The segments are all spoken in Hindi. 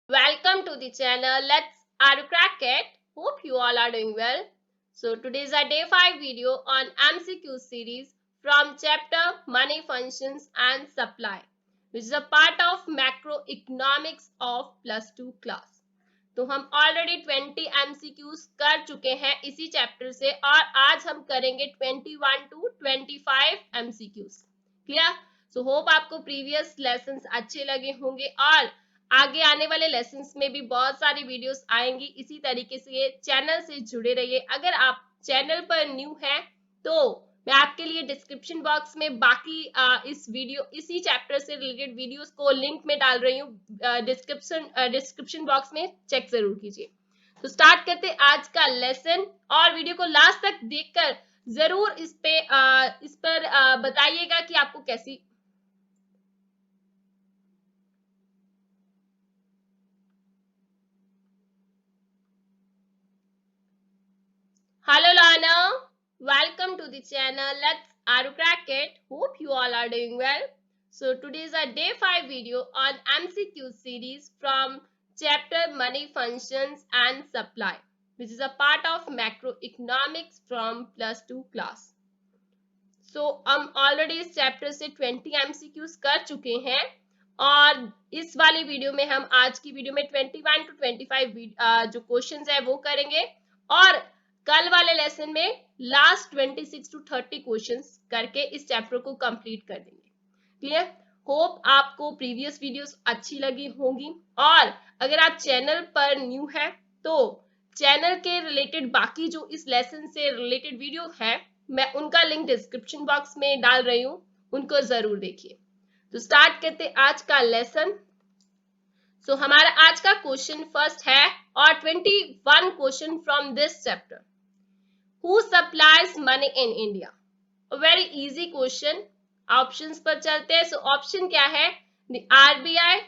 Welcome to the channel. Let's are you crack it? Hope you all are doing well. So today is our day 5 video on MCQ series from chapter Money Functions and Supply, which is a part of macroeconomics of +2 class. तो हम ऑलरेडी 20 MCQs कर चुके हैं इसी चैप्टर से और आज हम करेंगे 21 to 25 MCQs. Clear? So hope आपको प्रीवियस लेसन्स अच्छे लगे होंगे और आगे आने वाले लेसन्स में भी बहुत सारी वीडियोस आएंगी. इसी तरीके से चैनल से जुड़े रहिए. अगर आप चैनल पर न्यू हैं तो मैं आपके लिए डिस्क्रिप्शन बॉक्स में बाकी इसी चैप्टर से रिलेटेड वीडियोस को लिंक में डाल रही हूँ. डिस्क्रिप्शन बॉक्स में चेक जरूर कीजिए. तो स्टार्ट करते आज का लेसन और वीडियो को लास्ट तक देखकर जरूर इस पर बताइएगा कि आपको कैसी. Hello Lana, welcome to the channel. Let's crack it. Hope you all are doing well. So today is our day 5 video on MCQ series from chapter Money Functions and Supply, which is a part of macroeconomics from +2 class. So हम ऑलरेडी इस चैप्टर से 20 MCQs कर चुके हैं और इस वाली वीडियो में हम आज की वीडियो में 21 to 25 जो क्वेश्चंस है वो करेंगे और कल वाले लेसन में लास्ट 26 to 30 क्वेश्चंस करके इस चैप्टर को कंप्लीट कर देंगे. क्लियर? होप आपको प्रीवियस वीडियोस अच्छी लगी होंगी और अगर आप चैनल पर न्यू है तो चैनल के रिलेटेड बाकी जो इस लेसन से रिलेटेड वीडियो है मैं उनका लिंक डिस्क्रिप्शन बॉक्स में डाल रही हूं, उनको जरूर देखिए. तो स्टार्ट करते आज का लेसन. सो हमारा आज का क्वेश्चन फर्स्ट है और 21 question from this chapter. Who supplies money in India? A very easy question. Options पर चलते हैं. सो ऑप्शन क्या है? The RBI,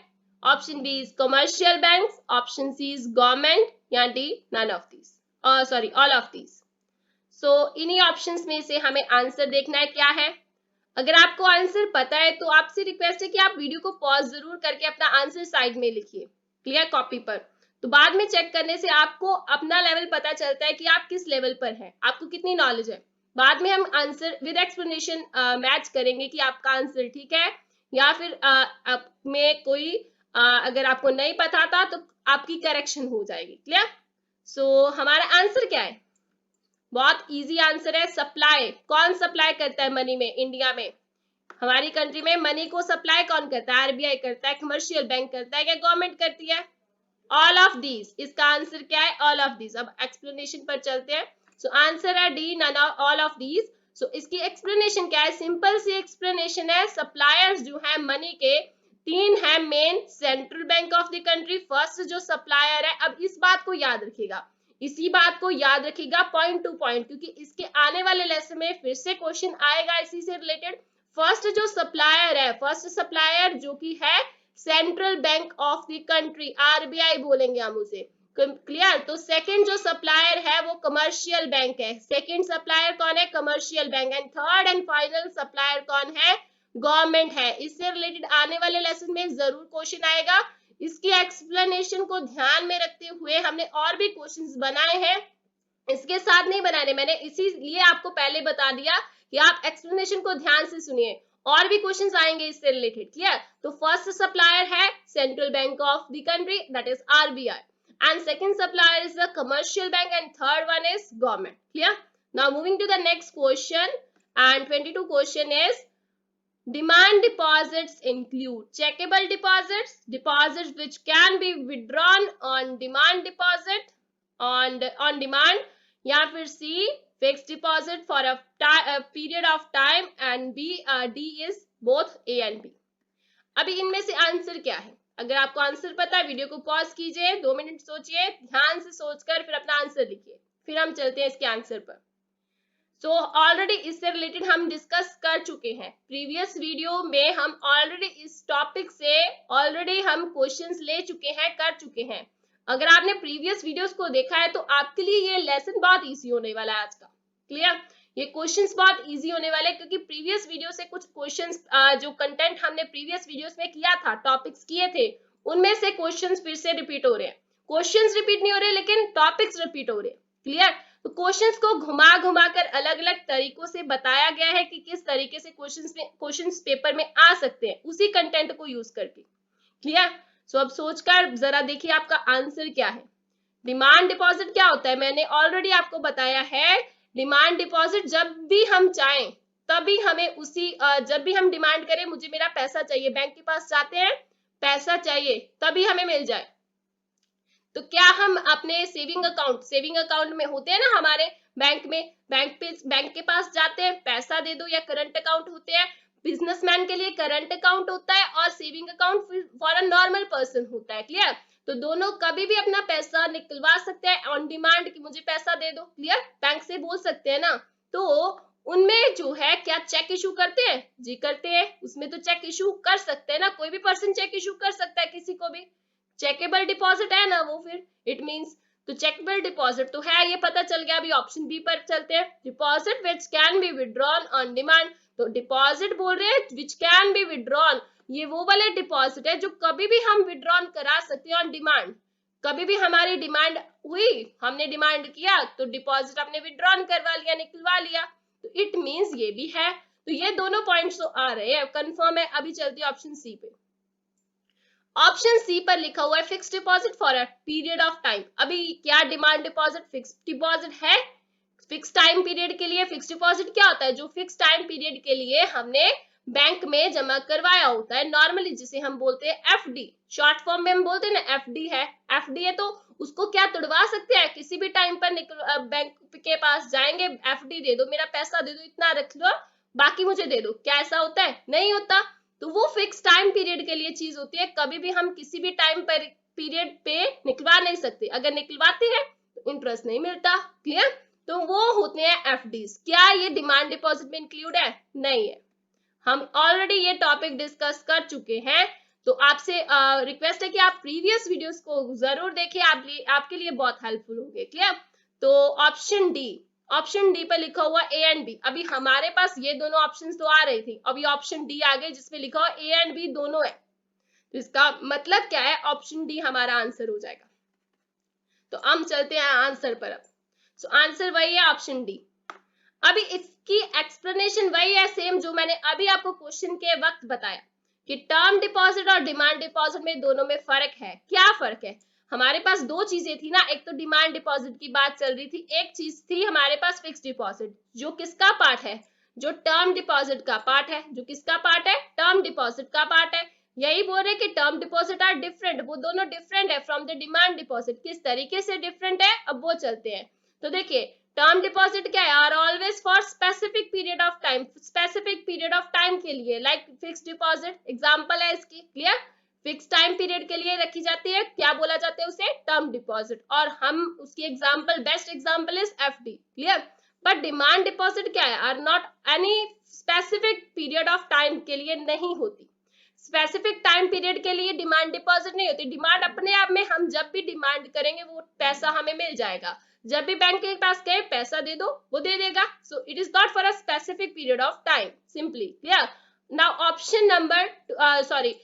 option B is commercial banks, option C is government या D none of these, sorry all of these. So इन्हीं ऑप्शंस में से हमें आंसर देखना है क्या है. अगर आपको आंसर पता है तो आपसे रिक्वेस्ट है कि आप वीडियो को पॉज जरूर करके अपना आंसर साइड में लिखिए. क्लियर? कॉपी पर. तो बाद में चेक करने से आपको अपना लेवल पता चलता है कि आप किस लेवल पर हैं, आपको कितनी नॉलेज है. बाद में हम आंसर विद एक्सप्लेनेशन मैच करेंगे कि आपका आंसर ठीक है या फिर में कोई अगर आपको नहीं पता था तो आपकी करेक्शन हो जाएगी. क्लियर? सो हमारा आंसर क्या है? बहुत इजी आंसर है. सप्लाई. कौन सप्लाई करता है मनी में इंडिया में? हमारी कंट्री में मनी को सप्लाई कौन करता है? आरबीआई करता है, कमर्शियल बैंक करता है या गवर्नमेंट करती है? All of these. इसका आंसर क्या है? All of these. अब एक्सप्लेनेशन पर चलते हैं. सो आंसर है D none all of these. So इसकी एक्सप्लेनेशन क्या है? सिंपल सी एक्सप्लेनेशन है. सप्लायर्स जो है मनी के तीन है main. Central bank of the country first जो सप्लायर है. अब इस बात को याद रखिएगा, इसी बात को याद रखिएगा पॉइंट टू पॉइंट, क्योंकि इसके आने वाले लेसन में फिर से क्वेश्चन आएगा इसी से रिलेटेड. फर्स्ट जो सप्लायर है, फर्स्ट सप्लायर जो कि है central bank of the country, RBI बोलेंगे हम उसे. क्लियर? तो सेकंड जो सप्लायर है वो कमर्शियल बैंक है. सेकंड सप्लायर कौन है? Commercial bank. And third and final supplier कौन है? गवर्नमेंट है. इससे रिलेटेड आने वाले लेसन में जरूर क्वेश्चन आएगा. इसकी एक्सप्लेनेशन को ध्यान में रखते हुए हमने और भी क्वेश्चंस बनाए हैं, इसके साथ नहीं बनाने. मैंने इसीलिए आपको पहले बता दिया कि आप एक्सप्लेनेशन को ध्यान से सुनिए, और भी क्वेश्चंस आएंगे इससे रिलेटेड. क्लियर? तो फर्स्ट सप्लायर है central bank of the country, that is RBI, and second supplier is the commercial bank, and third one is government. Clear? Now moving to the next question, and 22 question is demand deposits include checkable deposits, deposits which can be withdrawn on demand deposit, on demand, या फिर C fixed deposit for a period of time, and D is both A and B. अभी इनमें से आंसर क्या है? अगर आपको आंसर पता है वीडियो को पॉज कीजिए, 2 मिनट सोचिए, ध्यान से सोचकर फिर अपना आंसर लिखिए, फिर हम चलते हैं इसके आंसर पर. सो ऑलरेडी इससे रिलेटेड हम डिस्कस कर चुके हैं प्रीवियस वीडियो में. हम ऑलरेडी इस टॉपिक से ऑलरेडी हम क्वेश्चंस ले चुके हैं, कर चुके हैं. अगर आपने प्रीवियस वीडियोस को देखा है तो आपके लिए ये लेसन बहुत इजी होने वाला है आज का. क्लियर? ये क्वेश्चंस बहुत इजी होने वाले हैं क्योंकि प्रीवियस वीडियो से कुछ क्वेश्चंस जो कंटेंट हमने प्रीवियस वीडियोस में किया था, टॉपिक्स किए थे, उनमें से क्वेश्चंस फिर से रिपीट हो रहे हैं, क्वेश्चंस रिपीट नहीं हो रहे लेकिन टॉपिक्स रिपीट हो रहे हैं। क्लियर? तो क्वेश्चंस को घुमा घुमा कर अलग अलग तरीकों से बताया गया है कि किस तरीके से क्वेश्चंस पेपर में आ सकते हैं उसी कंटेंट को यूज करके। क्लियर? सो अब सोचकर जरा देखिए आपका आंसर क्या है। डिमांड डिपॉजिट क्या होता है, मैंने ऑलरेडी आपको बताया है। डिमांड डिपॉजिट जब भी हम चाहें तभी हमें जब भी हम डिमांड करें मुझे मेरा पैसा चाहिए, बैंक के पास जाते हैं पैसा चाहिए तभी हमें मिल जाए, तो क्या हम अपने सेविंग अकाउंट में होते हैं ना हमारे बैंक में, बैंक के पास जाते हैं पैसा दे दो, या करंट अकाउंट होते हैं, बिजनेसमैन के लिए करंट अकाउंट होता है और saving account for a normal person होता है। क्लियर? तो दोनों कभी भी अपना पैसा निकलवा सकते हैं ऑन डिमांड कि मुझे पैसा दे दो। क्लियर? बैंक से बोल सकते हैं ना। तो उनमें जो है क्या चेक इशू करते हैं? जी करते हैं, उसमें तो चेक इशू कर सकते हैं ना, कोई भी पर्सन चेक इशू कर सकता है किसी को भी। चेकेबल डिपॉजिट है ना वो, फिर इट मींस तो चेकेबल डिपॉजिट तो है, ये पता चल गया। अभी ऑप्शन बी पर चलते हैं, deposit which can be withdrawn on demand. तो डिपॉजिट बोल रहे हैं विच कैन बी विड्रॉन, ये वो वाले डिपॉजिट है जो कभी भी हम विड्रॉन करा सकते हैं ऑन डिमांड। कभी भी हमारी डिमांड हुई, हमने डिमांड किया तो डिपॉजिट आपने विड्रॉन करवा लिया, निकलवा लिया, तो इट मींस ये भी है। तो ये दोनों पॉइंट्स तो आ रहे हैं, कंफर्म है। अभी चलते हैं ऑप्शन सी पे। ऑप्शन सी पर लिखा हुआ है fix deposit for a period of time. अभी क्या डिमांड डिपॉजिट फिक्स डिपॉजिट है? फिक्स टाइम पीरियड के लिए फिक्स डिपॉजिट क्या होता है? जो फिक्स टाइम पीरियड के लिए हमने बैंक में जमा करवाया होता है, नॉर्मली जिसे हम बोलते हैं एफडी, शॉर्ट फॉर्म में हम बोलते हैं ना एफडी है। एफडी है तो उसको क्या तुड़वा सकते हैं किसी भी टाइम पर, बैंक के पास जाएंगे एफडी दे दो, मेरा पैसा दे दो, इतना रख लो बाकी मुझे दे दो, क्या ऐसा होता है? नहीं होता। तो वो फिक्स टाइम पीरियड के लिए चीज होती है, कभी भी हम किसी भी टाइम पर पीरियड पे निकलवा नहीं सकते, अगर निकलवाते हैं तो इंटरेस्ट नहीं मिलता। क्लियर? तो वो होते हैं एफडीज। क्या ये डिमांड डिपॉजिट में इंक्लूड है? नहीं है, हम ऑलरेडी ये टॉपिक डिस्कस कर चुके हैं। तो आपसे रिक्वेस्ट है कि आप प्रीवियस वीडियोस को जरूर देखें, आपके लिए बहुत हेल्पफुल होंगे। क्लियर? तो ऑप्शन डी पर लिखा हुआ ए एंड बी। अभी हमारे पास ये दोनों ऑप्शंस तो आ रही थी, अभी ऑप्शन डी आ गए जिसमें लिखा हुआ ए एंड बी दोनों है, तो इसका मतलब क्या है? ऑप्शन डी हमारा आंसर हो जाएगा। तो हम चलते हैं आंसर पर। अब सो आंसर वही है ऑप्शन डी। अभी इसकी एक्सप्लेनेशन वही है सेम जो मैंने अभी आपको क्वेश्चन के वक्त बताया कि टर्म डिपॉजिट और डिमांड डिपॉजिट में दोनों में फर्क है। क्या फर्क है? हमारे पास दो चीजें थी ना, एक तो डिमांड डिपॉजिट की बात चल रही थी, एक चीज थी हमारे पास फिक्स डिपॉजिट, जो किसका पार्ट है? जो टर्म डिपॉजिट का पार्ट है। जो किसका पार्ट है? टर्म डिपॉजिट का पार्ट है। यही बोल रहे कि टर्म डिपॉजिट आर डिफरेंट, वो दोनों डिफरेंट है फ्रॉम द डिमांड डिपॉजिट। किस तरीके से डिफरेंट है अब वो चलते हैं। तो देखिए टर्म डिपॉजिट क्या है? Are always for specific period of time, specific period of time के लिए, लाइक फिक्स डिपॉजिट एग्जांपल है इसकी। क्लियर? फिक्स टाइम पीरियड के लिए रखी जाती है, क्या बोला जाता है उसे? Term deposit. और हम उसकी example, best example is FD. Clear? But demand deposit क्या है? Are not any specific period of time के लिए नहीं होती, स्पेसिफिक टाइम पीरियड के लिए डिमांड डिपॉजिट नहीं होती। डिमांड अपने आप में हम जब भी डिमांड करेंगे वो पैसा हमें मिल जाएगा, जब भी बैंक के पास कहे पैसा दे दो वो दे देगा। So it is not for a specific period of time simply. Clear? Now option number sorry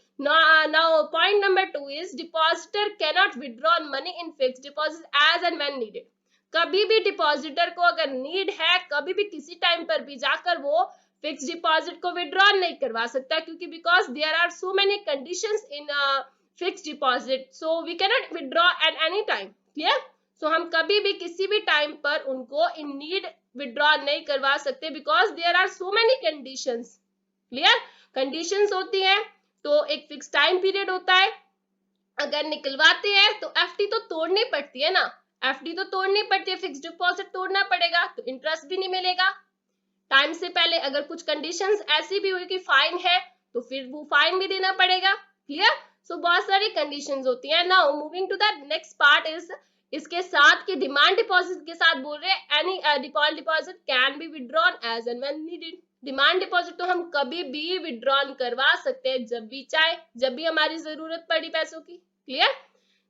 now point number 2 is depositor cannot withdraw money in fixed deposit as and when needed। कभी भी डिपॉजिटर को अगर नीड है कभी भी किसी टाइम पर भी जाकर वो फिक्स डिपॉजिट को विड्रॉ नहीं करवा सकता, क्योंकि because there are so many conditions in fix deposit, so we can not withdraw at any time. Clear? So हम कभी भी किसी भी टाइम पर उनको इन नीड विड्रॉ नहीं करवा सकते, because there are so many conditions. Clear? Conditions होती हैं, तो एक फिक्स टाइम पीरियड होता है, अगर निकलवाते हैं तो एफडी तो तोड़नी पड़ती है ना, एफडी तो तोड़नी पड़ती है, फिक्स डिपॉजिट तोड़ना पड़ेगा तो इंटरेस्ट भी नहीं मिलेगा टाइम से पहले। अगर कुछ कंडीशंस ऐसी भी हुई कि फाइन है तो फिर वो फाइन भी देना पड़ेगा। क्लियर? सो बहुत सारी कंडीशंस होती हैं। Now moving to the next part is, इसके साथ की डिमांड डिपॉजिट के साथ बोल रहे हैं any demand deposit can be withdrawn as and when needed. Demand deposit तो हम कभी भी विड्रॉन करवा सकते हैं जब भी चाहे, जब भी हमारी जरूरत पड़ी पैसों की। क्लियर?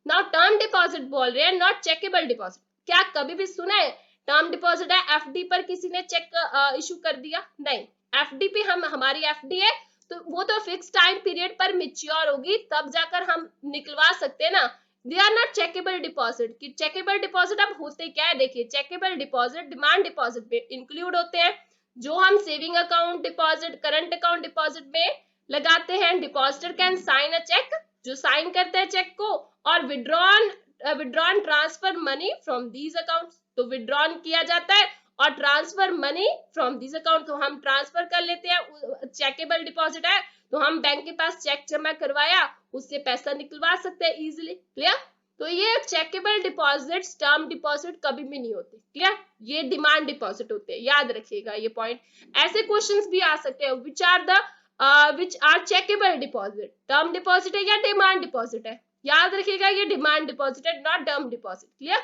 नाउ टर्म डिपॉजिट बोल रहे हैं नॉट चेकेबल डिपॉजिट। क्या कभी भी सुना है टर्म डिपॉजिट है एफडी पर किसी ने चेक इशू कर दिया? नहीं, एफडी पे हम, हमारी एफडी है तो वो तो फिक्स टाइम पीरियड पर मेच्योर होगी, तब जाकर हम निकलवा सकते हैं ना। They are not chequeable deposit. कि चेकेबल डिपॉजिट अब होते क्या है, देखिए चेकेबल डिपॉजिट डिमांड डिपॉजिट में इंक्लूड होते हैं, जो हम saving account deposit, current account deposit में लगाते हैं। Depositor can sign a cheque, जो साइन करते हैं चेक को, और withdrawn transfer money from these accounts, तो विड्रॉन किया जाता है और transfer money from this account, तो हम ट्रांसफर कर लेते हैं। चेकेबल डिपॉजिट है तो हम बैंक के पास चेक जमा करवाया, उससे पैसा निकलवा सकते हैं इजीली। क्लियर? तो ये चेकेबल डिपॉजिट टर्म डिपॉजिट कभी भी नहीं होते। क्लियर? ये डिमांड डिपॉजिट होते हैं, याद रखिएगा ये पॉइंट। ऐसे क्वेश्चंस भी आ सकते हैं, which are chequeable deposit, term deposit है या डिमांड डिपॉजिट है। याद रखिएगा ये डिमांड डिपॉजिट है, नॉट टर्म डिपॉजिट। क्लियर?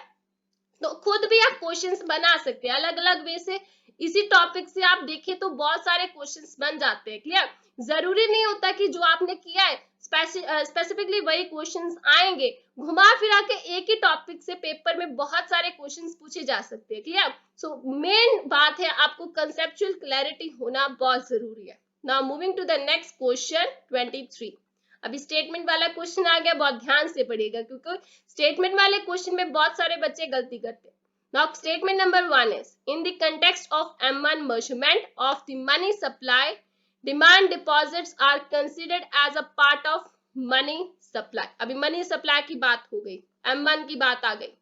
तो खुद भी आप क्वेश्चंस बना सकते हैं अलग अलग वे से। इसी टॉपिक से आप देखें तो बहुत सारे क्वेश्चंस बन जाते हैं। क्लियर? जरूरी नहीं होता कि जो आपने किया है स्पेसिफिकली वही क्वेश्चंस आएंगे। घुमा फिरा के एक ही टॉपिक से पेपर में बहुत सारे क्वेश्चंस पूछे जा सकते हैं। क्लियर? सो मेन बात है आपको कंसेप्चुअल क्लैरिटी होना बहुत जरूरी है। Now moving to the next question 23। अभी स्टेटमेंट वाला क्वेश्चन आ गया, बहुत ध्यान से पढ़िएगा क्योंकि स्टेटमेंट वाले क्वेश्चन में बहुत सारे बच्चे गलती करते हैं। Now statement number 1 is in the context of M1 measurement of the money supply, demand deposits are considered as a part of money supply. अभी money supply की बात हो गई, M1 की बात आ गई।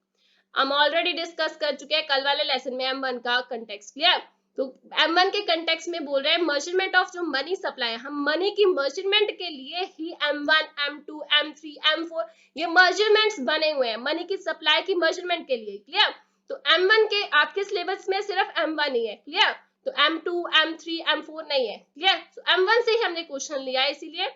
हम ऑलरेडी डिस्कस कर चुके हैं कल वाले लेसन में M1 का कंटेक्स्ट। क्लियर? तो M1 के कंटेक्स्ट में बोल रहे हैं मेजरमेंट ऑफ जो मनी सप्लाई है, हम मनी की मेजरमेंट के लिए ही M1, M2, M3, M4 ये मेजरमेंट्स बने हुए हैं, मनी की सप्लाई की मेजरमेंट के लिए। क्लियर? तो M1 के आपके सिलेबस में सिर्फ M1 ही है। क्लियर? तो M2, M3, M4 नहीं है। क्लियर? तो M1 से ही हमने क्वेश्चन लिया है, इसीलिए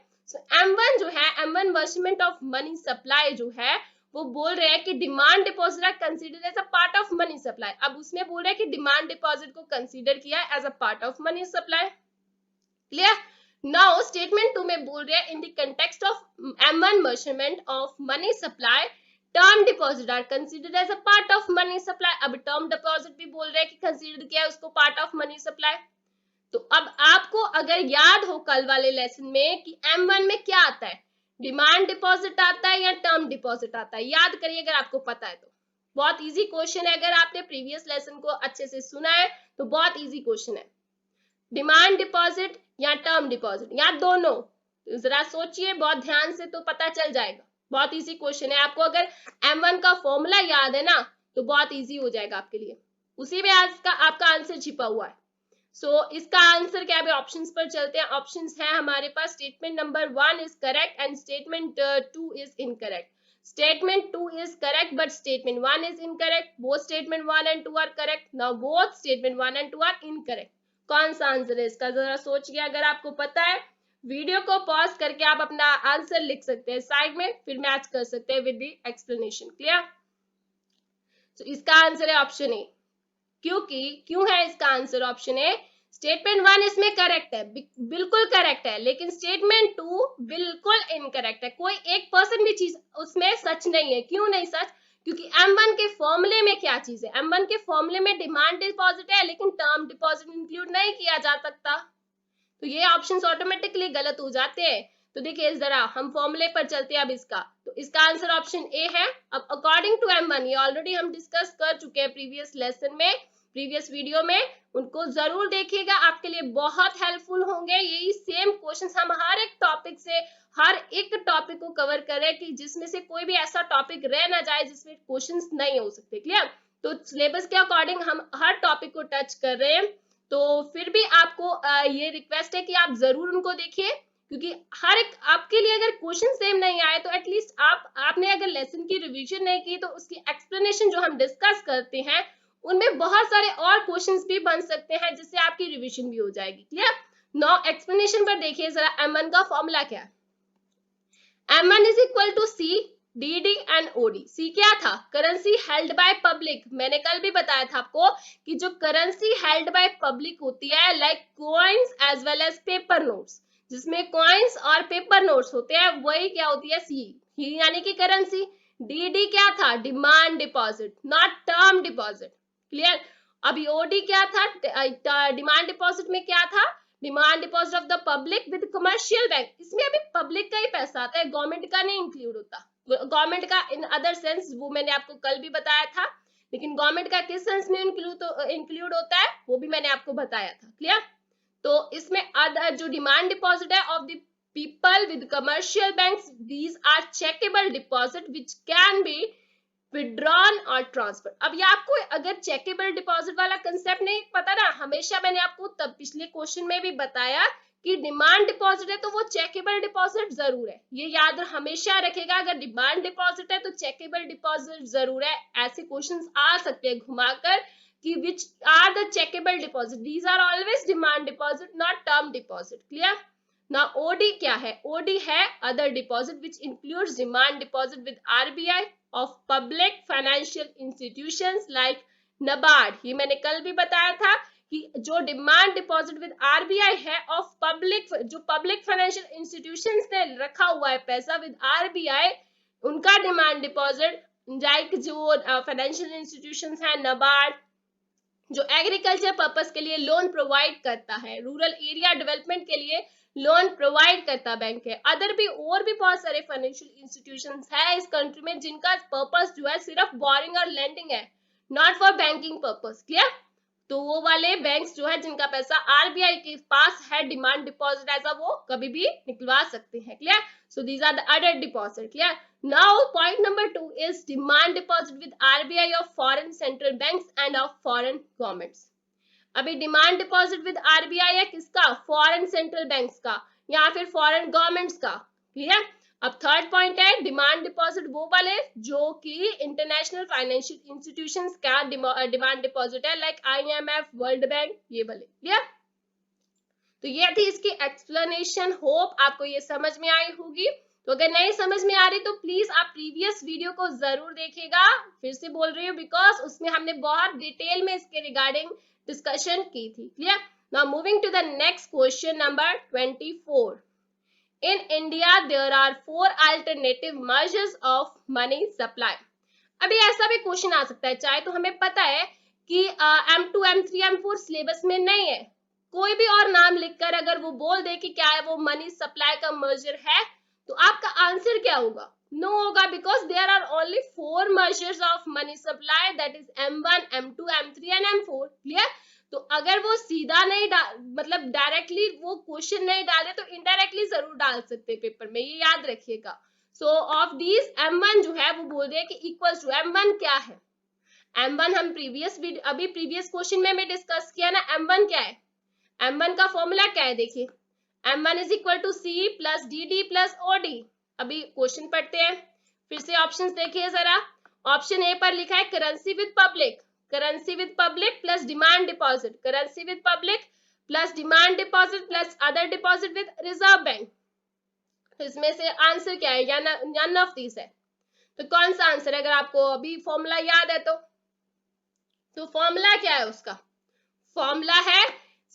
M1 जो है, M1 measurement of money supply जो है, वो बोल रहे हैं कि demand deposit are considered as a part of money supply. अब उसमें बोल रहे हैं कि डिमांड डिपॉजिट को कंसीडर किया as a part of money supply. Clear? Now statement 2 में बोल रहे हैं in the context of M1 measurement of money supply, term deposit are considered as a part of money supply. अब टर्म डिपॉजिट भी बोल रहे हैं कि कंसीडर किया है उसको पार्ट ऑफ मनी सप्लाई। तो अब आपको अगर याद हो कल वाले लेसन में कि M1 में क्या आता है, डिमांड डिपॉजिट आता है या टर्म डिपॉजिट आता है, याद करिए अगर आपको पता है तो। बहुत इजी क्वेश्चन है, अगर आपने प्रीवियस लेसन को अच्छे से सुना है तो बहुत इजी क्वेश्चन है। डिमांड डिपॉजिट या टर्म डिपॉजिट या दोनों, जरा सोचिए बहुत ध्यान से तो पता चल जाएगा। बहुत इजी क्वेश्चन है, आपको अगर M1 का फॉर्मूला याद है ना तो बहुत इजी हो जाएगा आपके लिए, उसी में आज का आपका आंसर छिपा हुआ है। इसका आंसर क्या है, ऑप्शंस पर चलते हैं। ऑप्शंस है हमारे पास, statement number 1 is correct and statement 2 is incorrect. Statement 2 is correct but statement 1 is incorrect. Both statement 1 and 2 are correct. Now both statement 1 and 2 are incorrect. कौन सा आंसर है इसका, जरा सोचिए। अगर आपको पता है वीडियो को पॉज करके आप अपना आंसर लिख सकते हैं साइड में, फिर मैच कर सकते हैं विद द एक्सप्लेनेशन। क्लियर? तो इसका आंसर है ऑप्शन ए। क्यों है इसका आंसर ऑप्शन ए? स्टेटमेंट 1 इसमें करेक्ट है, बिल्कुल करेक्ट है, लेकिन स्टेटमेंट 2 बिल्कुल इनकरेक्ट है। कोई 1% भी चीज उसमें सच नहीं है। क्यों नहीं सच? क्योंकि M1 के फॉर्मूले में क्या चीज है, M1 के फॉर्मूले में डिमांड डिपॉजिट है, लेकिन टर्म डिपॉजिट इंक्लूड नहीं किया जा सकता। तो ये ऑप्शंस ऑटोमेटिकली गलत हो जाते हैं। तो देखिए जरा हम फॉर्मूले पर चलते हैं अब इसका, तो इसका आंसर ऑप्शन ए है। अब अकॉर्डिंग टू M1, ये ऑलरेडी हम डिस्कस कर चुके हैं प्रीवियस लेसन में, प्रीवियस वीडियो में, उनको जरूर देखिएगा, आपके लिए बहुत हेल्पफुल होंगे। यही सेम क्वेश्चंस हम हर एक टॉपिक से, हर एक टॉपिक को कवर करें कि जिसमें से कोई भी ऐसा टॉपिक रह ना जाए जिसमें क्वेश्चंस नहीं हो सकते। क्लियर? तो सिलेबस के अकॉर्डिंग हम हर टॉपिक को टच कर रहे हैं, तो फिर भी आपको ये रिक्वेस्ट है कि आप जरूर उनको देखिए, क्योंकि हर एक आपके लिए अगर क्वेश्चन सेम नहीं आए तो एटलीस्ट आपने अगर लेसन की रिवीजन नहीं की तो उसकी एक्सप्लेनेशन जो हम डिस्कस करते हैं उनमें बहुत सारे और क्वेश्चंस भी बन सकते हैं, जिससे आपकी रिवीजन भी हो जाएगी। क्लियर? नाउ एक्सप्लेनेशन पर देखिए जरा M1 का फॉर्मूला क्या है। M1 is equal to C DD and OD। C क्या था? Currency held by public. मैंने कल भी बताया था आपको कि जो करेंसी हेल्ड बाय पब्लिक होती है, like coins as well as paper notes, जिसमें कॉइन्स और पेपर नोट्स होते हैं, वही क्या होती है? C ही यानी कि करेंसी। DD क्या था? Demand deposit, not term deposit. Clear? अभी OD क्या था? डिमांड डिपॉजिट में क्या था? Demand deposit of the public with commercial bank, इसमें अभी पब्लिक का ही पैसा आता है, गवर्नमेंट का नहीं इंक्लूड होता। गवर्नमेंट का इन अदर सेंस वो मैंने आपको कल भी बताया था, लेकिन गवर्नमेंट का किस सेंस में इंक्लूड होता है वो भी मैंने आपको बताया था। क्लियर? तो इसमें अदर जो डिमांड डिपॉजिट है of the people with commercial banks, these are checkable deposit which can be withdrawn or transfer। अब ये आपको अगर चेकेबल डिपॉजिट वाला कंसेप्ट नहीं पता ना, हमेशा मैंने आपको तब पिछले क्वेश्चन में भी बताया कि डिमांड डिपॉजिट है तो वो चेकेबल डिपॉजिट जरूर है, ये याद हमेशा रखेगा। अगर डिमांड डिपॉजिट है तो चेकेबल डिपॉजिट जरूर है। ऐसे क्वेश्चंस आ सकते हैं घुमाकर कि which are the checkable deposit, these are always demand deposit not term deposit। Clear? ना OD क्या है? OD है other deposit which includes demand deposit with RBI of public financial institutions like NABARD। ये मैंने कल भी बताया था कि जो डिमांड डिपॉजिट विद RBI है ऑफ पब्लिक, जो पब्लिक फाइनेंशियल इंस्टीट्यूशंस ने रखा हुआ है पैसा विद RBI, उनका डिमांड डिपॉजिट लाइक जो फाइनेंशियल इंस्टीट्यूशंस है NABARD, जो एग्रीकल्चर पर्पस के लिए लोन प्रोवाइड करता है, रूरल एरिया डेवलपमेंट के लिए लोन प्रोवाइड करता बैंक है। अदर भी और भी बहुत सारे फाइनेंशियल इंस्टीट्यूशंस है इस कंट्री में जिनका पर्पस जो है सिर्फ बोरिंग और लेंडिंग है, not for banking purpose. Clear? तो वो वाले बैंक्स जो है जिनका पैसा आरबीआई के पास है डिमांड डिपॉजिट ऐसा, वो कभी भी निकलवा सकते हैं। Clear? So these are the other deposit. Clear? Now point number 2 is demand deposit with RBI of foreign central banks and of foreign governments. अभी डिमांड डिपॉजिट विद आरबीआई है किसका? फॉरेन सेंट्रल बैंक्स का या फिर फॉरेन गवर्नमेंट्स का। क्लियर? अब थर्ड पॉइंट है डिमांड डिपॉजिट वो वाले जो कि इंटरनेशनल फाइनेंशियल इंस्टीट्यूशंस का डिमांड डिपॉजिट है लाइक IMF, वर्ल्ड बैंक, ये वाले। क्लियर? तो ये थी इसकी एक्सप्लेनेशन। होप आपको ये समझ में आई होगी। तो अगर नहीं समझ में आ रही तो प्लीज आप प्रीवियस वीडियो को जरूर देखिएगा। फिर से बोल रही हूँ बिकॉज उसमें हमने बहुत डिटेल में इसके रिगार्डिंग डिस्कशन की थी। Clear? Now moving to the next question number 24। In India, there are 4 alternative measures of money supply। अभी ऐसा भी क्वेश्चन आ सकता है, चाहे तो हमें पता है कि M2, M3, M4 सिलेबस में नहीं है, कोई भी और नाम लिखकर अगर वो बोल दे कि क्या है वो मनी सप्लाई का मेजर है, तो आपका आंसर क्या होगा? नो होगा, because there are only 4 measures of money supply, that is M1, M2, M3 and M4। Clear? तो अगर वो सीधा नहीं मतलब डायरेक्टली वो क्वेश्चन नहीं डाले तो इनडायरेक्टली जरूर डाल सकते पेपर में, ये याद रखिएगा। सो ऑफ दीज M1 जो है वो बोल रहे हैं कि इक्वल्स टू M1 क्या है? M1 हम अभी प्रीवियस क्वेश्चन में डिस्कस किया ना, M1 क्या है? M1 का फॉर्मूला क्या है? देखिए M1 is equal to C plus DD plus OD। अभी क्वेश्चन पढ़ते हैं, फिर से ऑप्शंस देखिए जरा। ऑप्शन ए पर लिखा है currency with public, currency with public plus demand deposit, currency with public plus demand deposit plus other deposit with reserve bank. तो इसमें से आंसर क्या है? या नन ऑफ दिस है। तो कौन सा आंसर है? अगर आपको अभी फॉर्मूला याद है तो फॉर्मूला क्या है उसका? फॉर्मूला है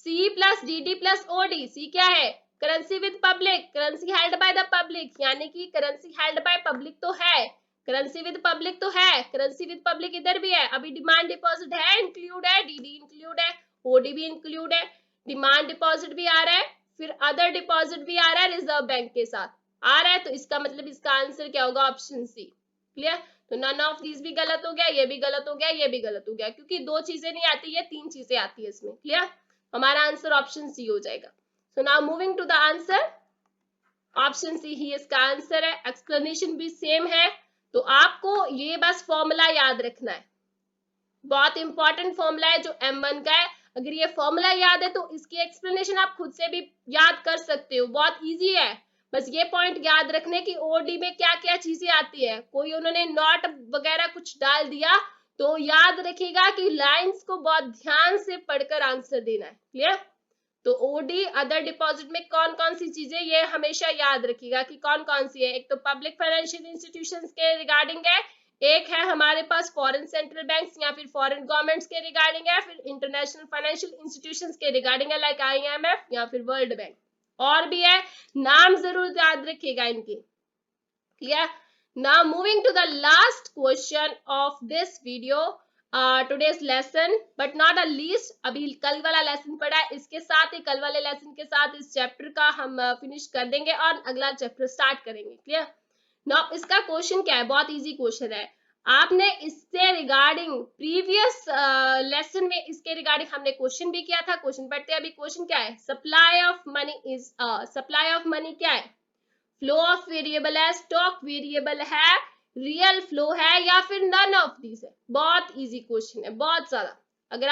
C plus DD plus OD। C क्या है? Currency with public, currency held by the public, यानी कि करेंसी हेल्ड बाय पब्लिक तो है, करेंसी विद पब्लिक तो है, करेंसी विद पब्लिक इधर भी है। अभी डिमांड डिपॉजिट है, इंक्लूड है, DD इंक्लूड है, OD भी इंक्लूड है, डिमांड डिपॉजिट भी आ रहा है, फिर अदर डिपॉजिट भी आ रहा है रिजर्व बैंक के साथ आ रहा है। तो इसका मतलब इसका आंसर क्या होगा? Option C. क्लियर? तो नन ऑफ दीज भी गलत हो गया, ये भी गलत हो गया, ये भी गलत हो गया, क्योंकि 2 चीजें नहीं आती है, 3 चीजें आती है इसमें। क्लियर? हमारा आंसर ऑप्शन सी हो जाएगा। So now moving to the answer, option C ही इसका आंसर है। एक्सप्लेनेशन भी सेम है, तो आपको ये बस फॉर्मूला याद रखना है, बहुत इंपॉर्टेंट फॉर्मूला है जो M1 का है। अगर ये फॉर्मूला याद है तो इसकी एक्सप्लेनेशन आप खुद से भी याद कर सकते हो, बहुत इजी है। बस ये पॉइंट याद रखने की OD में क्या क्या चीजें आती है, कोई उन्होंने नॉट वगैरह कुछ डाल दिया तो याद रखिएगा कि लाइंस को बहुत ध्यान से पढ़कर आंसर देना है। क्लियर? तो OD अदर डिपॉजिट में कौन कौन सी चीजें, ये हमेशा याद रखिएगा कि कौन कौन सी है। एक तो पब्लिक फाइनेंशियल इंस्टीट्यूशंस के रिगार्डिंग है, एक है हमारे पास फॉरेन सेंट्रल बैंक्स या फिर फॉरेन गवर्नमेंट्स के रिगार्डिंग है, फिर इंटरनेशनल फाइनेंशियल इंस्टीट्यूशंस के रिगार्डिंग है लाइक IMF या फिर वर्ल्ड बैंक, और भी है, नाम जरूर याद रखिएगा इनके। Clear? Now moving to the last question of this video, today's lesson but not a least. अभी कल वाला लेसन पढ़ा है, इसके साथ ही कल वाले लेसन के साथ इस चैप्टर का हम फिनिश कर देंगे और अगला चैप्टर स्टार्ट करेंगे। क्लियर? नाउ इसका क्वेश्चन क्या है, बहुत इजी क्वेश्चन है। आपने इससे रिगार्डिंग प्रीवियस लेसन में इसके रिगार्डिंग हमने क्वेश्चन भी किया था। क्वेश्चन पढ़ते हैं। अभी क्वेश्चन क्या है, supply of money is, supply of money क्या है, फ्लो ऑफ वेरिएबल है, स्टॉक वेरिएबल है, रियल फ्लो है, या फिर नन ऑफ दीज है। बहुत इजी क्वेश्चन है, बहुत ज्यादा। अगर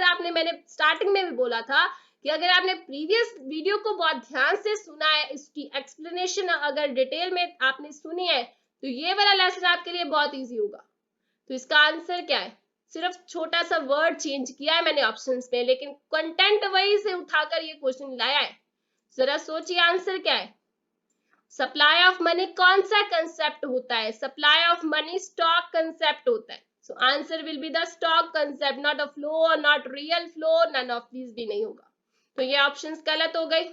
आपने मैंने स्टार्टिंग में भी बोला था कि अगर आपने प्रीवियस वीडियो को बहुत ध्यान से सुना है, इसकी एक्सप्लेनेशन अगर डिटेल में आपने सुनी है, तो ये वाला लेसन आपके लिए बहुत इजी होगा। तो इसका आंसर क्या है, सिर्फ छोटा सा वर्ड चेंज किया है मैंने ऑप्शंस में, लेकिन कंटेंट वही से उठाकर ये क्वेश्चन लाया है। जरा सोचिए आंसर क्या है। सप्लाई ऑफ मनी कौन सा कंसेप्ट होता है, supply of money stock concept होता है। So answer will be the stock concept, not a flow, not real flow, none of these भी नहीं होगा। तो ये ऑप्शंस गलत हो गए।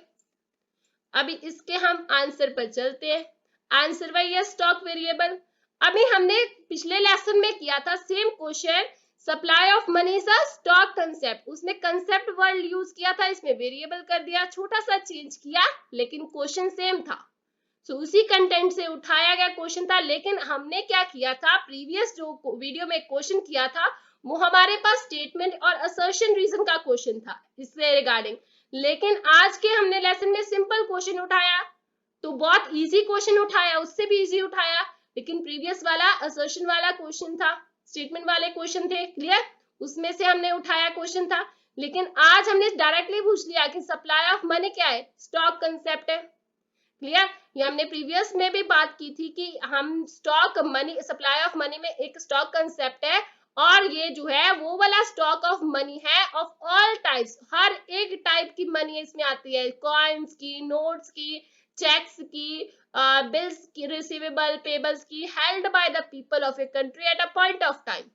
अभी इसके हम आंसर पर चलते हैं। आंसर वही है, स्टॉक वेरिएबल। अभी हमने पिछले लेसन में किया था same question, supply of money is a stock concept. उसने कंसेप्ट वर्ड यूज किया था, इसमें वेरिएबल कर दिया, छोटा सा चेंज किया, लेकिन क्वेश्चन सेम था। तो उसी कंटेंट से उठाया गया क्वेश्चन था। लेकिन हमने क्या किया था, प्रीवियस जो वीडियो में क्वेश्चन किया था, वो हमारे पास स्टेटमेंट और असर्शन रीजन का क्वेश्चन था इससे रिगार्डिंग। लेकिन आज के हमने लेसन में सिंपल क्वेश्चन उठाया, तो बहुत इजी क्वेश्चन उठाया, उससे भी इजी उठाया। लेकिन प्रीवियस वाला असर्शन वाला क्वेश्चन था, स्टेटमेंट वाले क्वेश्चन थे। क्लियर? उसमें से हमने उठाया क्वेश्चन था। लेकिन आज हमने डायरेक्टली पूछ लिया कि सप्लाई ऑफ मनी क्या है, स्टॉक कंसेप्ट है। क्लियर? ये हमने प्रीवियस में भी बात की थी कि हम stock money, supply of money में एक स्टॉक कंसेप्ट है, और ये जो है वो वाला स्टॉक ऑफ मनी है ऑफ ऑल टाइप्स। हर एक टाइप की मनी इसमें आती है, कॉइन्स की, नोट्स की, चेक्स की, बिल्स की, रिसीवेबल, पेबल्स की, held by the people of a country at a point of time.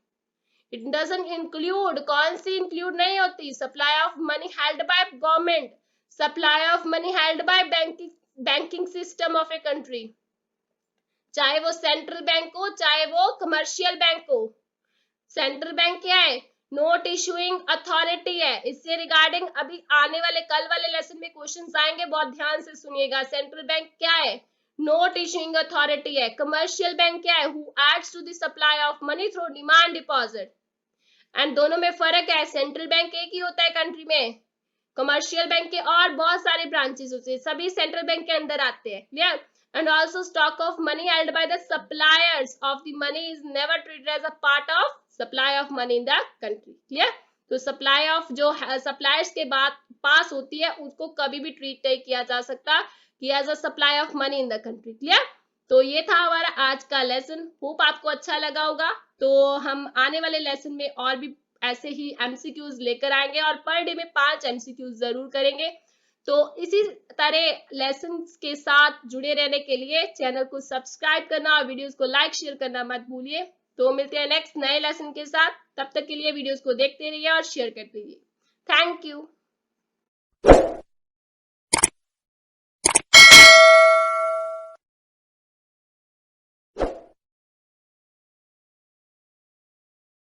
It doesn't include, कौन सी इंक्लूड नहीं होती, supply of money held by government, supply of money held bye banking system of a country, चाहे वो सेंट्रल बैंक हो चाहे वो कमर्शियल बैंक हो। सेंट्रल बैंक क्या है, नोट इशूइंग अथॉरिटी है। इससे रिगार्डिंग अभी आने वाले कल वाले लेसन में क्वेश्चंस आएंगे, बहुत ध्यान से सुनिएगा। सेंट्रल बैंक क्या है, नोट इशूइंग अथॉरिटी है। कमर्शियल बैंक क्या है, who aids to the supply of money through demand deposit. And दोनों में फर्क है, सेंट्रल बैंक एक ही होता है कंट्री में, कमर्शियल बैंक के और बहुत सारे ब्रांचेस होते हैं, सभी सेंट्रल बैंक के अंदर आते हैं। Clear? And also stock of money held by the suppliers of the money is never treated as a part of supply of money in the country. Clear? तो सप्लाई ऑफ जो सप्लायर्स के बाद पास होती है, उसको कभी भी ट्रीट नहीं किया जा सकता कि as a supply of money in the country. Clear? तो ये था हमारा आज का लेसन, होप आपको अच्छा लगा होगा। तो हम आने वाले लेसन में और भी ऐसे ही एमसीक्यूज लेकर आएंगे, और पर डे में 5 एमसीक्यूज जरूर करेंगे। तो इसी तरह लेसन्स के साथ जुड़े रहने के लिए चैनल को सब्सक्राइब करना और वीडियोस को लाइक शेयर करना मत भूलिए। तो मिलते हैं नेक्स्ट नए लेसन के साथ, तब तक के लिए वीडियोस को देखते रहिए और शेयर करते रहिए। Thank you.